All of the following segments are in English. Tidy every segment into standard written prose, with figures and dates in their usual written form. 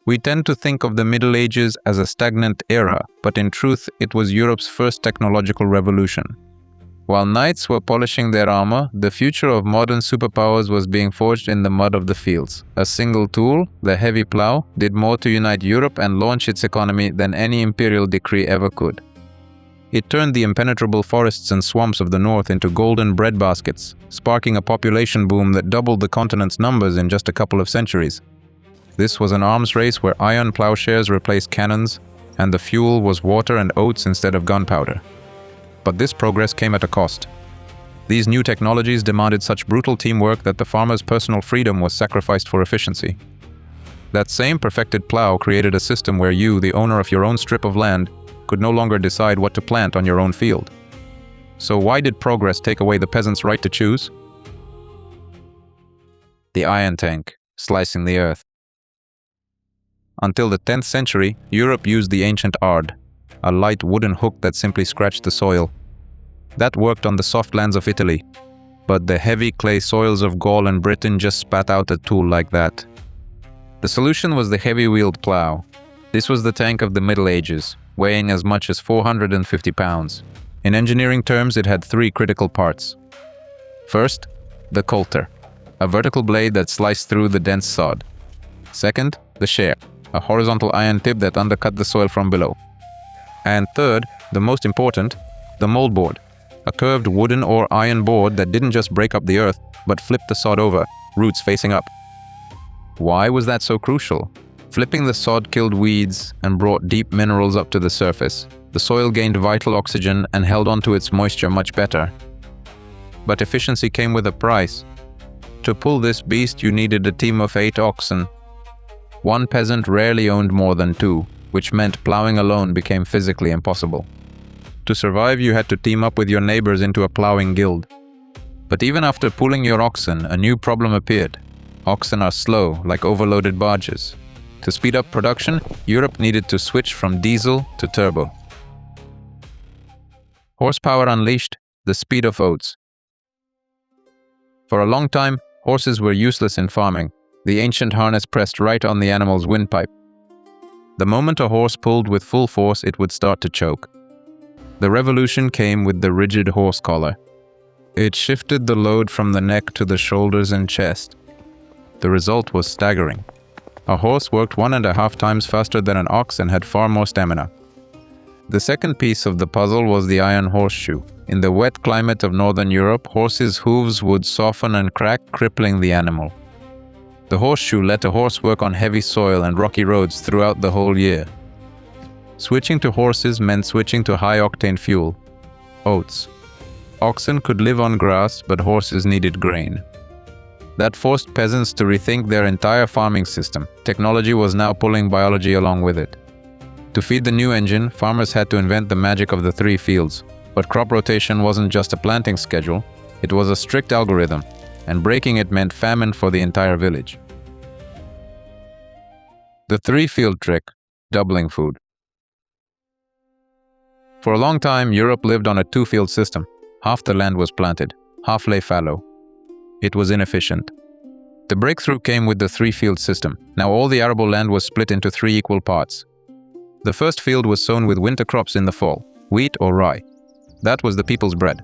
We tend to think of the Middle Ages as a stagnant era, but in truth, it was Europe's first technological revolution. While knights were polishing their armor, the future of modern superpowers was being forged in the mud of the fields. A single tool, the heavy plow, did more to unite Europe and launch its economy than any imperial decree ever could. It turned the impenetrable forests and swamps of the north into golden bread baskets, sparking a population boom that doubled the continent's numbers in just a couple of centuries. This was an arms race where iron plowshares replaced cannons, and the fuel was water and oats instead of gunpowder. But this progress came at a cost. These new technologies demanded such brutal teamwork that the farmer's personal freedom was sacrificed for efficiency. That same perfected plow created a system where you, the owner of your own strip of land, could no longer decide what to plant on your own field. So why did progress take away the peasant's right to choose? The iron tank, slicing the earth. Until the 10th century, Europe used the ancient ard, a light wooden hook that simply scratched the soil. That worked on the soft lands of Italy, but the heavy clay soils of Gaul and Britain just spat out a tool like that. The solution was the heavy-wheeled plow. This was the tank of the Middle Ages, weighing as much as 450 pounds. In engineering terms, it had three critical parts. First, the coulter, a vertical blade that sliced through the dense sod. Second, the share, a horizontal iron tip that undercut the soil from below. And third, the most important, the moldboard, a curved wooden or iron board that didn't just break up the earth, but flipped the sod over, roots facing up. Why was that so crucial? Flipping the sod killed weeds and brought deep minerals up to the surface. The soil gained vital oxygen and held onto its moisture much better. But efficiency came with a price. To pull this beast, you needed a team of 8 oxen. One peasant rarely owned more than 2. Which meant plowing alone became physically impossible. To survive, you had to team up with your neighbors into a plowing guild. But even after pulling your oxen, a new problem appeared. Oxen are slow, like overloaded barges. To speed up production, Europe needed to switch from diesel to turbo. Horsepower unleashed, the speed of Oats. For a long time, horses were useless in farming. The ancient harness pressed right on the animal's windpipe. The moment a horse pulled with full force, it would start to choke. The revolution came with the rigid horse collar. It shifted the load from the neck to the shoulders and chest. The result was staggering. A horse worked 1.5 times faster than an ox and had far more stamina. The second piece of the puzzle was the iron horseshoe. In the wet climate of northern Europe, horses' hooves would soften and crack, crippling the animal. The horseshoe let a horse work on heavy soil and rocky roads throughout the whole year. Switching to horses meant switching to high-octane fuel, oats. Oxen could live on grass, but horses needed grain. That forced peasants to rethink their entire farming system. Technology was now pulling biology along with it. To feed the new engine, farmers had to invent the magic of the 3 fields. But crop rotation wasn't just a planting schedule, it was a strict algorithm, and breaking it meant famine for the entire village. The 3-field trick, doubling food. For a long time, Europe lived on a 2-field system. Half the land was planted, half lay fallow. It was inefficient. The breakthrough came with the 3-field system. Now all the arable land was split into 3 equal parts. The first field was sown with winter crops in the fall, wheat or rye. That was the people's bread.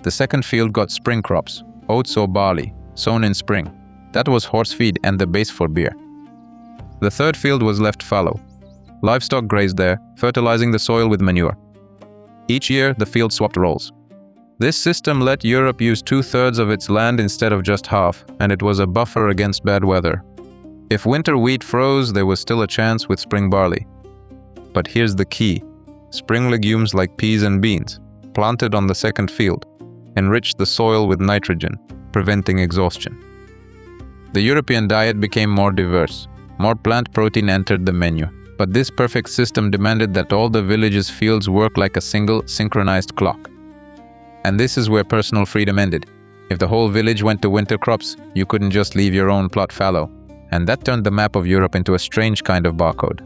The second field got spring crops, oats or barley, sown in spring. That was horse feed and the base for beer. The third field was left fallow. Livestock grazed there, fertilizing the soil with manure. Each year, the field swapped roles. This system let Europe use 2/3 of its land instead of just half, and it was a buffer against bad weather. If winter wheat froze, there was still a chance with spring barley. But here's the key. Spring legumes like peas and beans, planted on the second field, enriched the soil with nitrogen, preventing exhaustion. The European diet became more diverse. More plant protein entered the menu. But this perfect system demanded that all the village's fields work like a single, synchronized clock. And this is where personal freedom ended. If the whole village went to winter crops, you couldn't just leave your own plot fallow. And that turned the map of Europe into a strange kind of barcode.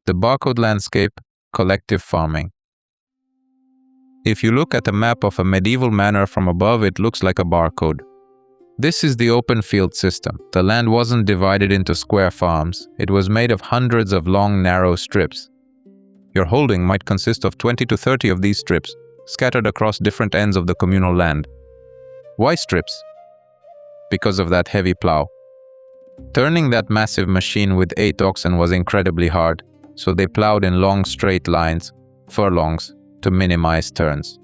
The barcode landscape, collective farming. If you look at a map of a medieval manor from above, it looks like a barcode. This is the open field system. The land wasn't divided into square farms. It was made of hundreds of long, narrow strips. Your holding might consist of 20 to 30 of these strips, scattered across different ends of the communal land. Why strips? Because of that heavy plow. Turning that massive machine with 8 oxen was incredibly hard, so they plowed in long straight lines, furlongs, to minimize turns.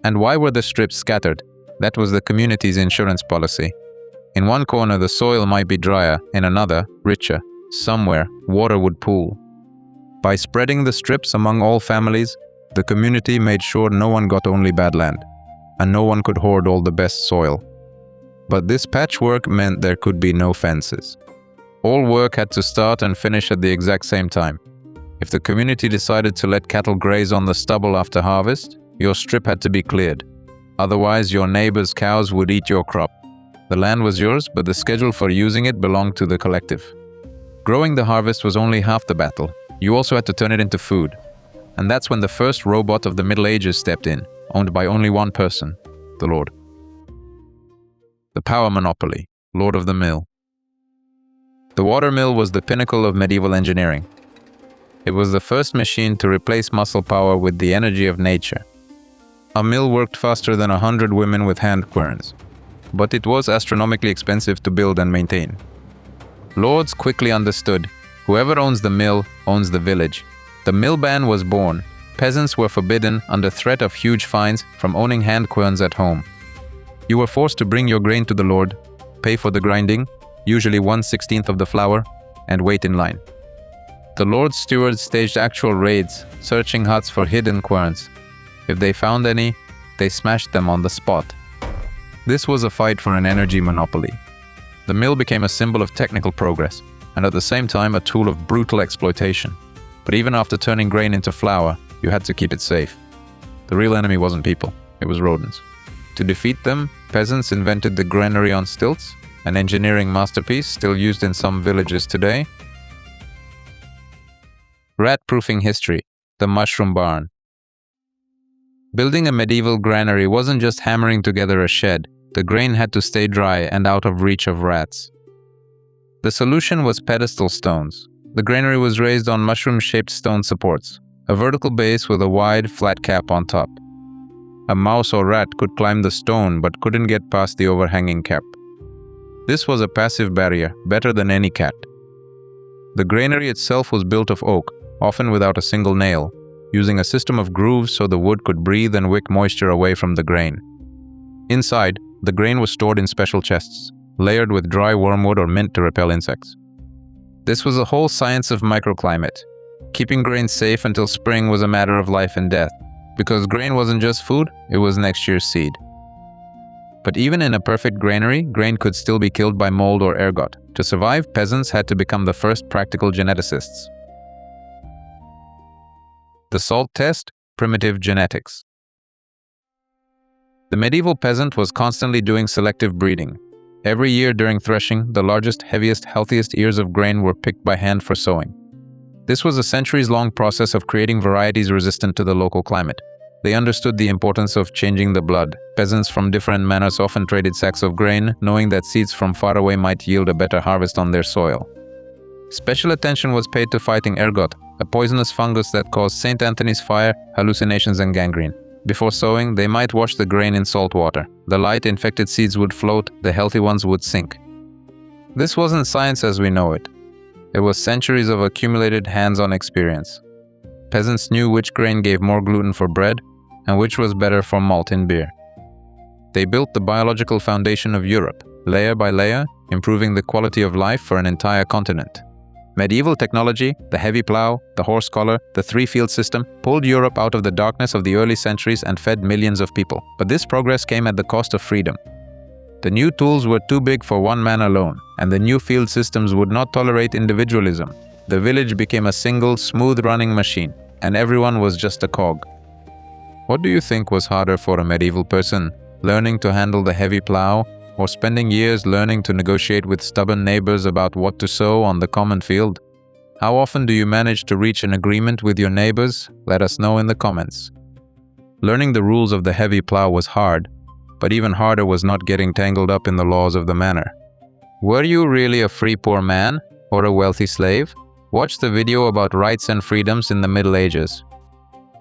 And why were the strips scattered? That was the community's insurance policy. In one corner the soil might be drier, in another, richer. Somewhere, water would pool. By spreading the strips among all families, the community made sure no one got only bad land, and no one could hoard all the best soil. But this patchwork meant there could be no fences. All work had to start and finish at the exact same time. If the community decided to let cattle graze on the stubble after harvest, your strip had to be cleared. Otherwise, your neighbor's cows would eat your crop. The land was yours, but the schedule for using it belonged to the collective. Growing the harvest was only half the battle. You also had to turn it into food. And that's when the first robot of the Middle Ages stepped in, owned by only one person, the Lord. The power monopoly, Lord of the Mill. The water mill was the pinnacle of medieval engineering. It was the first machine to replace muscle power with the energy of nature. A mill worked faster than 100 women with hand querns, but it was astronomically expensive to build and maintain. Lords quickly understood, whoever owns the mill owns the village. The mill ban was born. Peasants were forbidden, under threat of huge fines, from owning hand querns at home. You were forced to bring your grain to the Lord, pay for the grinding, usually 1/16 of the flour, and wait in line. The Lord's stewards staged actual raids, searching huts for hidden querns. If they found any, they smashed them on the spot. This was a fight for an energy monopoly. The mill became a symbol of technical progress, and at the same time a tool of brutal exploitation. But even after turning grain into flour, you had to keep it safe. The real enemy wasn't people, it was rodents. To defeat them, peasants invented the granary on stilts, an engineering masterpiece still used in some villages today. Rat-proofing history, the mushroom barn. Building a medieval granary wasn't just hammering together a shed. The grain had to stay dry and out of reach of rats. The solution was pedestal stones. The granary was raised on mushroom-shaped stone supports, a vertical base with a wide, flat cap on top. A mouse or rat could climb the stone but couldn't get past the overhanging cap. This was a passive barrier, better than any cat. The granary itself was built of oak, often without a single nail, using a system of grooves so the wood could breathe and wick moisture away from the grain. Inside, the grain was stored in special chests, layered with dry wormwood or mint to repel insects. This was a whole science of microclimate. Keeping grain safe until spring was a matter of life and death, because grain wasn't just food, it was next year's seed. But even in a perfect granary, grain could still be killed by mold or ergot. To survive, peasants had to become the first practical geneticists. The salt test, primitive genetics. The medieval peasant was constantly doing selective breeding. Every year during threshing, the largest, heaviest, healthiest ears of grain were picked by hand for sowing. This was a centuries-long process of creating varieties resistant to the local climate. They understood the importance of changing the blood. Peasants from different manors often traded sacks of grain, knowing that seeds from far away might yield a better harvest on their soil. Special attention was paid to fighting ergot, a poisonous fungus that caused St. Anthony's fire, hallucinations, and gangrene. Before sowing, they might wash the grain in salt water. The light, infected seeds would float, the healthy ones would sink. This wasn't science as we know it. It was centuries of accumulated hands-on experience. Peasants knew which grain gave more gluten for bread and which was better for malt in beer. They built the biological foundation of Europe, layer by layer, improving the quality of life for an entire continent. Medieval technology, the heavy plow, the horse collar, the three-field system, pulled Europe out of the darkness of the early centuries and fed millions of people. But this progress came at the cost of freedom. The new tools were too big for one man alone, and the new field systems would not tolerate individualism. The village became a single, smooth-running machine, and everyone was just a cog. What do you think was harder for a medieval person, learning to handle the heavy plow, or spending years learning to negotiate with stubborn neighbors about what to sow on the common field? How often do you manage to reach an agreement with your neighbors? Let us know in the comments. Learning the rules of the heavy plow was hard, But even harder was not getting tangled up in the laws of the manor. Were you really a free poor man or a wealthy slave? Watch the video about rights and freedoms in the Middle Ages.